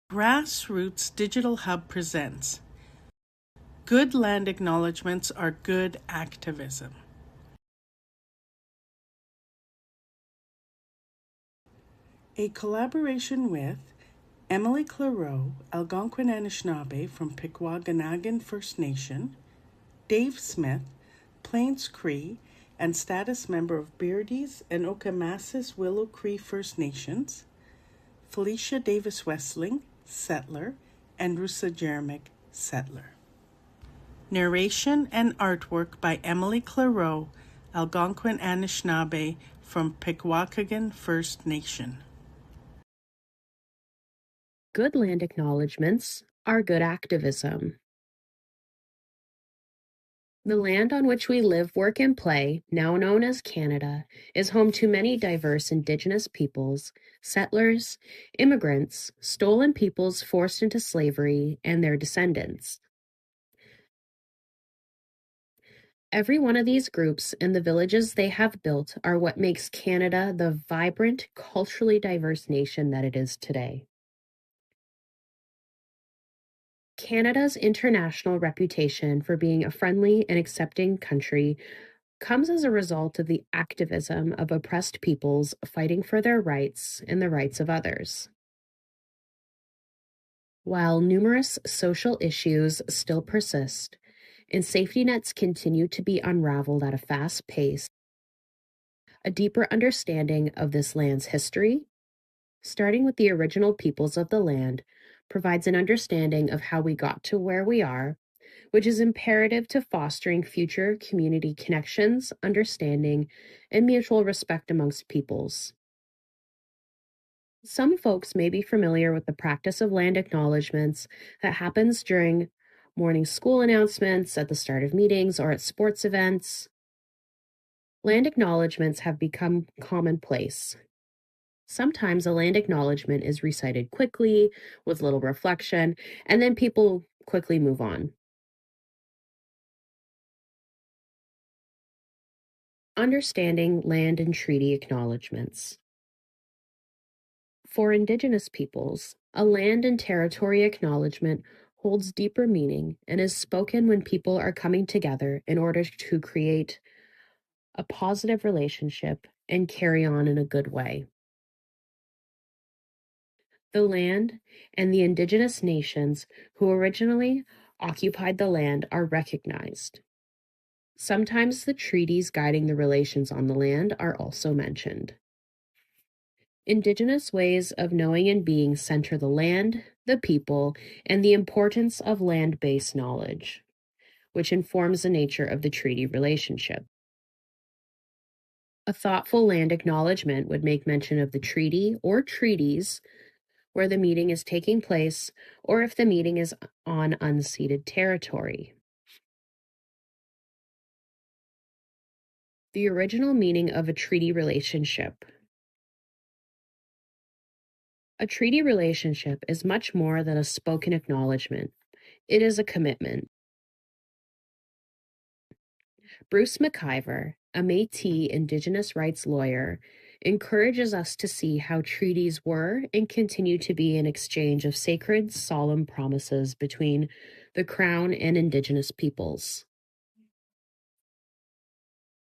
Grassroots Digital Hub presents Good Land Acknowledgements Are Good Activism. A collaboration with Emily Clareau, Algonquin Anishinaabe from Pikwaganagan First Nation, Dave Smith, Plains Cree, and status member of Beardies and Okamassis Willow Cree First Nations, Felicia Davis Westling, settler, and Rusa Jeremic, settler. Narration and artwork by Emily Clareau, Algonquin Anishinaabe from Pikwakagan First Nation. Good land acknowledgements are good activism. The land on which we live, work, and play, now known as Canada, is home to many diverse Indigenous peoples, settlers, immigrants, stolen peoples forced into slavery, and their descendants. Every one of these groups and the villages they have built are what makes Canada the vibrant, culturally diverse nation that it is today. Canada's international reputation for being a friendly and accepting country comes as a result of the activism of oppressed peoples fighting for their rights and the rights of others. While numerous social issues still persist and safety nets continue to be unraveled at a fast pace, a deeper understanding of this land's history, starting with the original peoples of the land, provides an understanding of how we got to where we are, which is imperative to fostering future community connections, understanding, and mutual respect amongst peoples. Some folks may be familiar with the practice of land acknowledgements that happens during morning school announcements, at the start of meetings, or at sports events. Land acknowledgements have become commonplace. Sometimes a land acknowledgement is recited quickly, with little reflection, and then people quickly move on. Understanding land and treaty acknowledgements. For Indigenous peoples, a land and territory acknowledgement holds deeper meaning and is spoken when people are coming together in order to create a positive relationship and carry on in a good way. The land and the Indigenous nations who originally occupied the land are recognized. Sometimes the treaties guiding the relations on the land are also mentioned. Indigenous ways of knowing and being center the land, the people, and the importance of land-based knowledge, which informs the nature of the treaty relationship. A thoughtful land acknowledgement would make mention of the treaty or treaties where the meeting is taking place, or if the meeting is on unceded territory. The original meaning of a treaty relationship. A treaty relationship is much more than a spoken acknowledgement. It is a commitment. Bruce McIver, a Métis Indigenous rights lawyer, encourages us to see how treaties were and continue to be an exchange of sacred, solemn promises between the Crown and Indigenous peoples.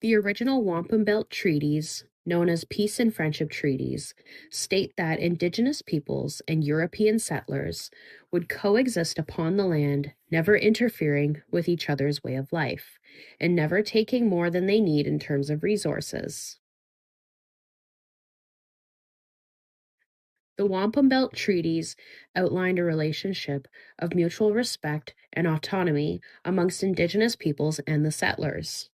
The original Wampum Belt treaties, known as Peace and Friendship Treaties, state that Indigenous peoples and European settlers would coexist upon the land, never interfering with each other's way of life, and never taking more than they need in terms of resources. The Wampum Belt treaties outlined a relationship of mutual respect and autonomy amongst Indigenous peoples and the settlers.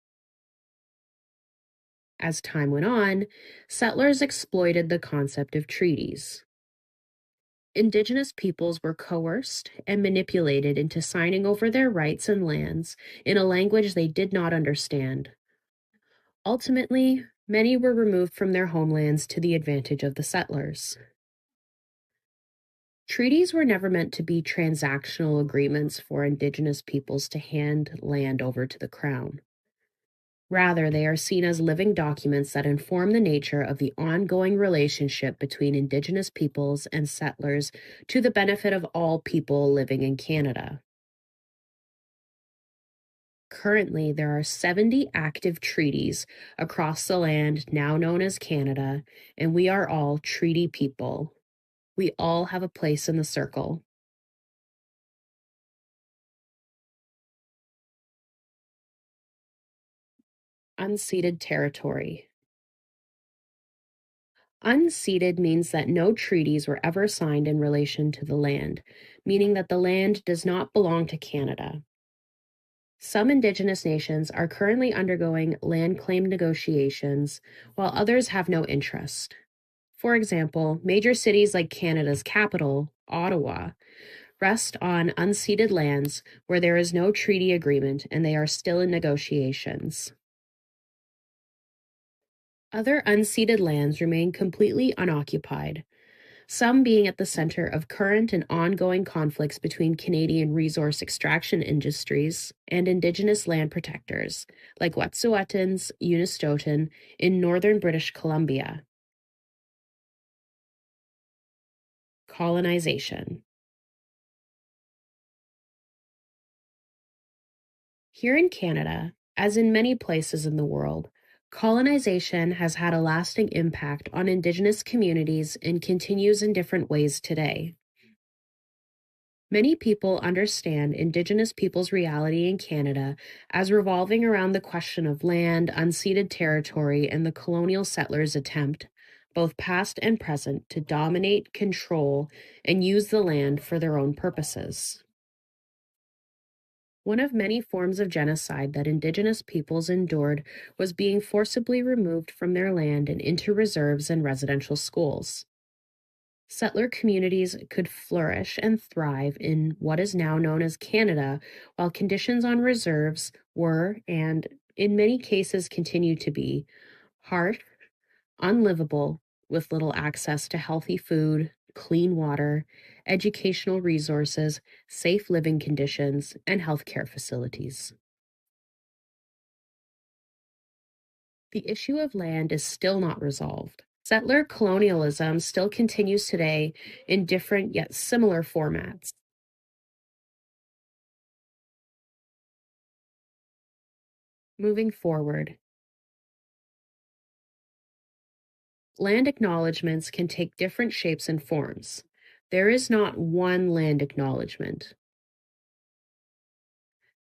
As time went on, settlers exploited the concept of treaties. Indigenous peoples were coerced and manipulated into signing over their rights and lands in a language they did not understand. Ultimately, many were removed from their homelands to the advantage of the settlers. Treaties were never meant to be transactional agreements for Indigenous peoples to hand land over to the Crown. Rather, they are seen as living documents that inform the nature of the ongoing relationship between Indigenous peoples and settlers to the benefit of all people living in Canada. Currently, there are 70 active treaties across the land now known as Canada, and we are all treaty people. We all have a place in the circle. Unceded territory. Unceded means that no treaties were ever signed in relation to the land, meaning that the land does not belong to Canada. Some Indigenous nations are currently undergoing land claim negotiations, while others have no interest. For example, major cities like Canada's capital, Ottawa, rest on unceded lands where there is no treaty agreement and they are still in negotiations. Other unceded lands remain completely unoccupied, some being at the center of current and ongoing conflicts between Canadian resource extraction industries and Indigenous land protectors, like Wet'suwet'ens, Unistoten in northern British Columbia. Colonization. Here in Canada, as in many places in the world, colonization has had a lasting impact on Indigenous communities and continues in different ways today. Many people understand Indigenous peoples' reality in Canada as revolving around the question of land, unceded territory, and the colonial settlers' attempt, both past and present, to dominate, control, and use the land for their own purposes. One of many forms of genocide that Indigenous peoples endured was being forcibly removed from their land and into reserves and residential schools. Settler communities could flourish and thrive in what is now known as Canada, while conditions on reserves were, and in many cases continue to be, harsh, unlivable, with little access to healthy food, clean water, educational resources, safe living conditions, and healthcare facilities. The issue of land is still not resolved. Settler colonialism still continues today in different yet similar formats. Moving forward, land acknowledgements can take different shapes and forms. There is not one land acknowledgement.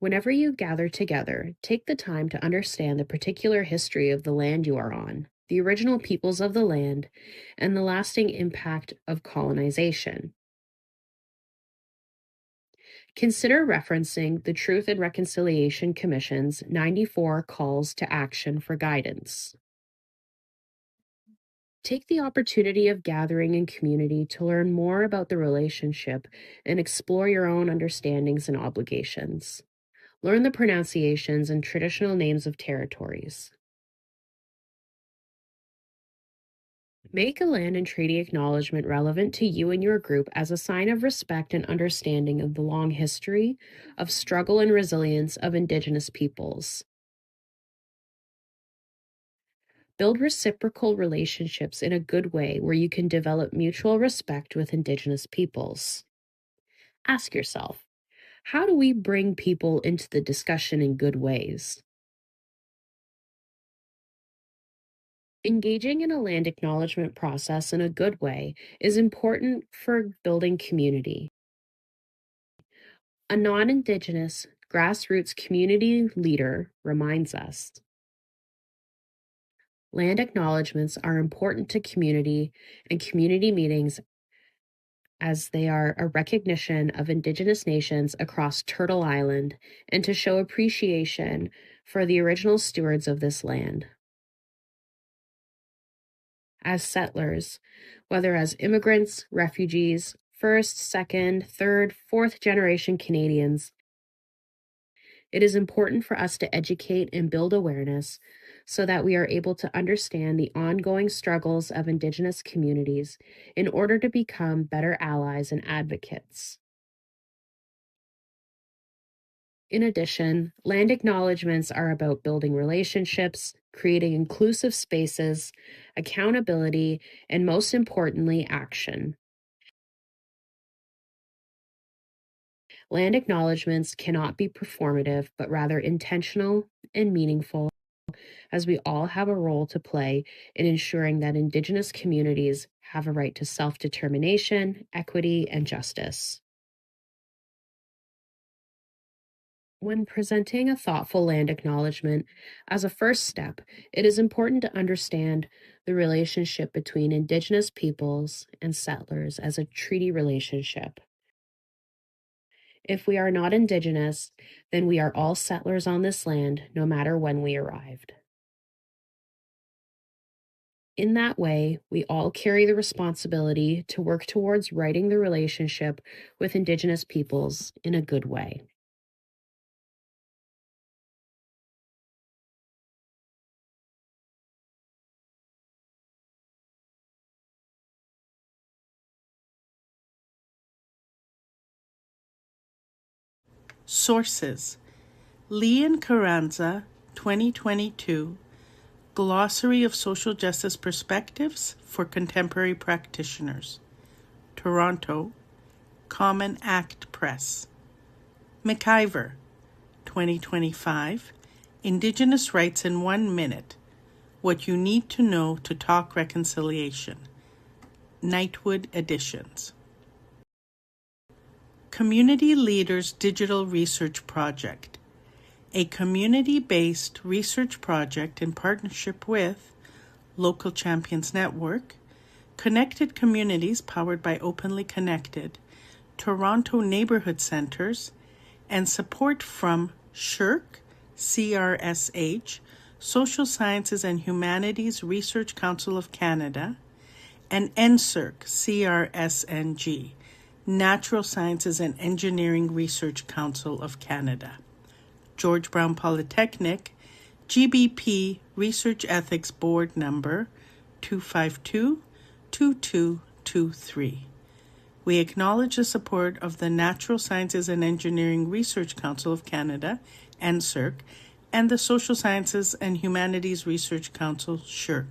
Whenever you gather together, take the time to understand the particular history of the land you are on, the original peoples of the land, and the lasting impact of colonization. Consider referencing the Truth and Reconciliation Commission's 94 calls to action for guidance. Take the opportunity of gathering in community to learn more about the relationship and explore your own understandings and obligations. Learn the pronunciations and traditional names of territories. Make a land and treaty acknowledgement relevant to you and your group as a sign of respect and understanding of the long history of struggle and resilience of Indigenous peoples. Build reciprocal relationships in a good way where you can develop mutual respect with Indigenous peoples. Ask yourself, how do we bring people into the discussion in good ways? Engaging in a land acknowledgement process in a good way is important for building community. A non-Indigenous grassroots community leader reminds us land acknowledgements are important to community and community meetings as they are a recognition of Indigenous nations across Turtle Island and to show appreciation for the original stewards of this land. As settlers, whether as immigrants, refugees, first, second, third, fourth generation Canadians, it is important for us to educate and build awareness so that we are able to understand the ongoing struggles of Indigenous communities in order to become better allies and advocates. In addition, land acknowledgements are about building relationships, creating inclusive spaces, accountability, and most importantly, action. Land acknowledgements cannot be performative, but rather intentional and meaningful, as we all have a role to play in ensuring that Indigenous communities have a right to self-determination, equity, and justice. When presenting a thoughtful land acknowledgement, as a first step, it is important to understand the relationship between Indigenous peoples and settlers as a treaty relationship. If we are not Indigenous, then we are all settlers on this land, no matter when we arrived. In that way, we all carry the responsibility to work towards righting the relationship with Indigenous peoples in a good way. Sources: Lee and Carranza, 2022, Glossary of Social Justice Perspectives for Contemporary Practitioners. Toronto, Common Act Press. McIver, 2025, Indigenous Rights in 1 Minute, What You Need to Know to Talk Reconciliation. Nightwood Editions. Community Leaders Digital Research Project, a community-based research project in partnership with Local Champions Network, Connected Communities powered by Openly Connected, Toronto Neighbourhood Centres, and support from SHRC, CRSH, Social Sciences and Humanities Research Council of Canada, and NSERC, CRSNG, Natural Sciences and Engineering Research Council of Canada. George Brown Polytechnic, GBP Research Ethics Board Number 252-2223. We acknowledge the support of the Natural Sciences and Engineering Research Council of Canada, NSERC, and the Social Sciences and Humanities Research Council, SHRC.